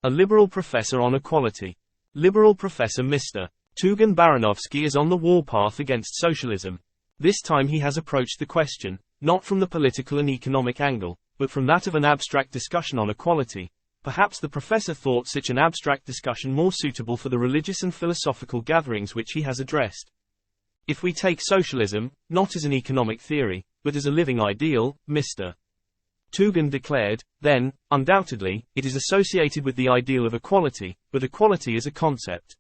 A liberal professor on equality. Liberal professor Mr. Tugan Baranovsky is on the warpath against socialism. This time he has approached the question, not from the political and economic angle, but from that of an abstract discussion on equality. Perhaps the professor thought such an abstract discussion more suitable for the religious and philosophical gatherings which he has addressed. If we take socialism, not as an economic theory, but as a living ideal, Mr. Tugan declared, then, undoubtedly, it is associated with the ideal of equality, but equality is a concept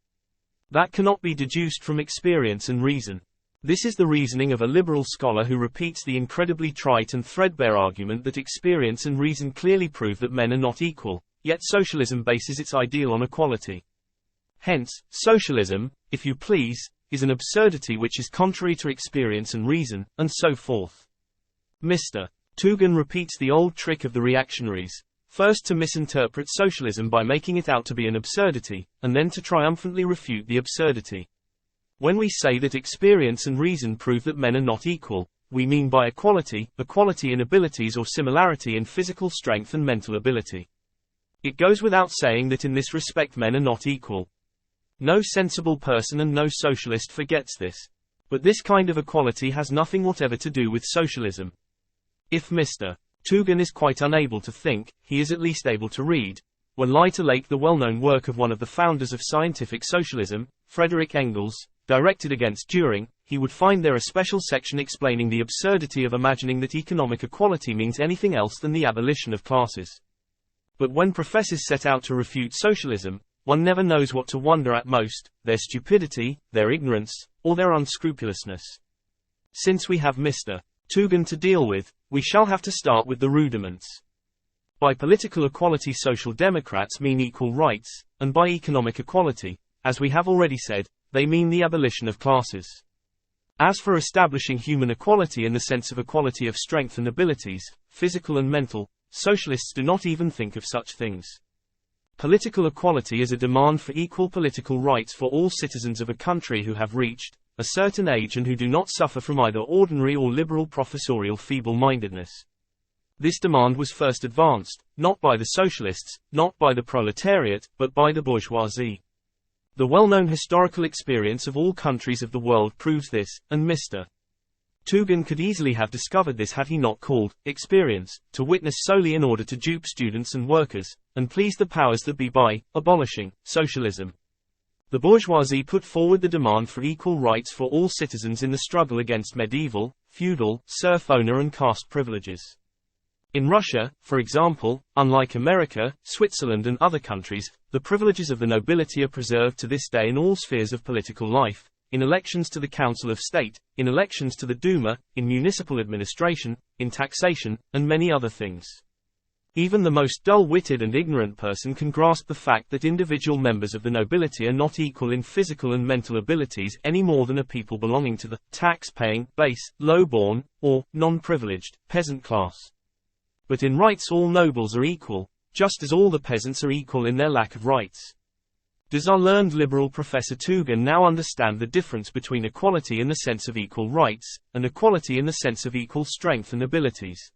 that cannot be deduced from experience and reason. This is the reasoning of a liberal scholar who repeats the incredibly trite and threadbare argument that experience and reason clearly prove that men are not equal, yet socialism bases its ideal on equality. Hence, socialism, if you please, is an absurdity which is contrary to experience and reason, and so forth. Mr. Tugan repeats the old trick of the reactionaries, first to misinterpret socialism by making it out to be an absurdity, and then to triumphantly refute the absurdity. When we say that experience and reason prove that men are not equal, we mean by equality in abilities or similarity in physical strength and mental ability. It goes without saying that in this respect men are not equal. No sensible person and no socialist forgets this. But this kind of equality has nothing whatever to do with socialism. If Mr. Tugan is quite unable to think, he is at least able to read. When lie to lake the well-known work of one of the founders of scientific socialism, Frederick Engels, directed against Düring, he would find there a special section explaining the absurdity of imagining that economic equality means anything else than the abolition of classes. But when professors set out to refute socialism, one never knows what to wonder at most, their stupidity, their ignorance, or their unscrupulousness. Since we have Mr. Tugan to deal with, we shall have to start with the rudiments. By political equality social democrats mean equal rights, and by economic equality, as we have already said, they mean the abolition of classes. As for establishing human equality in the sense of equality of strength and abilities, physical and mental, socialists do not even think of such things. Political equality is a demand for equal political rights for all citizens of a country who have reached a certain age and who do not suffer from either ordinary or liberal professorial feeble-mindedness. This demand was first advanced, not by the socialists, not by the proletariat, but by the bourgeoisie. The well-known historical experience of all countries of the world proves this, and Mr. Tugan could easily have discovered this had he not called experience to witness solely in order to dupe students and workers, and please the powers that be by abolishing socialism. The bourgeoisie put forward the demand for equal rights for all citizens in the struggle against medieval, feudal, serf owner and caste privileges. In Russia, for example, unlike America, Switzerland and other countries, the privileges of the nobility are preserved to this day in all spheres of political life, in elections to the Council of State, in elections to the Duma, in municipal administration, in taxation, and many other things. Even the most dull-witted and ignorant person can grasp the fact that individual members of the nobility are not equal in physical and mental abilities any more than a people belonging to the tax-paying, base, low-born, or non-privileged peasant class. But in rights all nobles are equal, just as all the peasants are equal in their lack of rights. Does our learned liberal Professor Tugan now understand the difference between equality in the sense of equal rights, and equality in the sense of equal strength and abilities?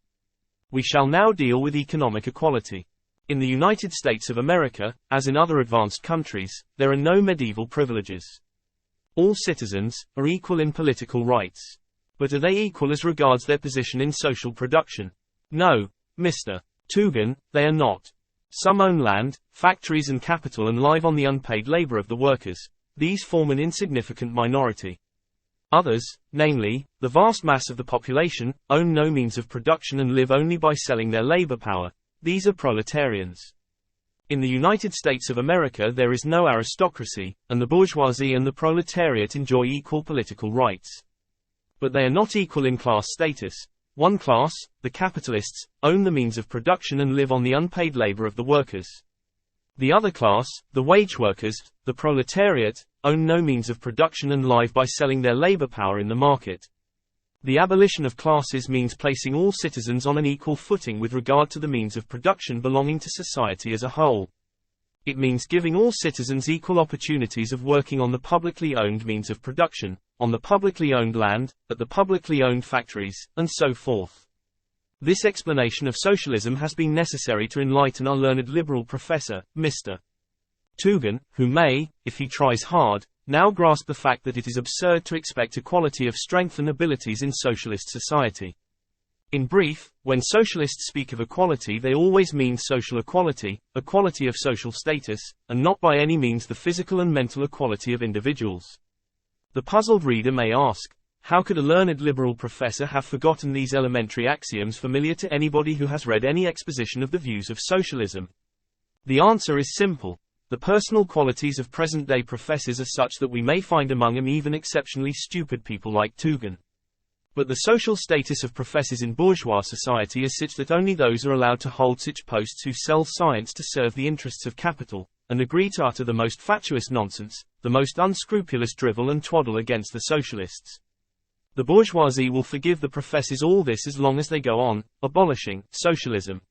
We shall now deal with economic equality. In the United States of America, as in other advanced countries, there are no medieval privileges. All citizens are equal in political rights. But are they equal as regards their position in social production? No, Mr. Tugan, they are not. Some own land, factories and capital and live on the unpaid labor of the workers. These form an insignificant minority. Others, namely, the vast mass of the population, own no means of production and live only by selling their labor power. These are proletarians. In the United States of America there is no aristocracy, and the bourgeoisie and the proletariat enjoy equal political rights. But they are not equal in class status. One class, the capitalists, own the means of production and live on the unpaid labor of the workers. The other class, the wage workers, the proletariat, own no means of production and live by selling their labor power in the market. The abolition of classes means placing all citizens on an equal footing with regard to the means of production belonging to society as a whole. It means giving all citizens equal opportunities of working on the publicly owned means of production, on the publicly owned land, at the publicly owned factories, and so forth. This explanation of socialism has been necessary to enlighten our learned liberal professor, Mr. Tugan, who may, if he tries hard, now grasp the fact that it is absurd to expect equality of strength and abilities in socialist society. In brief, when socialists speak of equality, they always mean social equality, equality of social status, and not by any means the physical and mental equality of individuals. The puzzled reader may ask, how could a learned liberal professor have forgotten these elementary axioms familiar to anybody who has read any exposition of the views of socialism? The answer is simple. The personal qualities of present-day professors are such that we may find among them even exceptionally stupid people like Tugan. But the social status of professors in bourgeois society is such that only those are allowed to hold such posts who sell science to serve the interests of capital, and agree to utter the most fatuous nonsense, the most unscrupulous drivel and twaddle against the socialists. The bourgeoisie will forgive the professors all this as long as they go on abolishing socialism.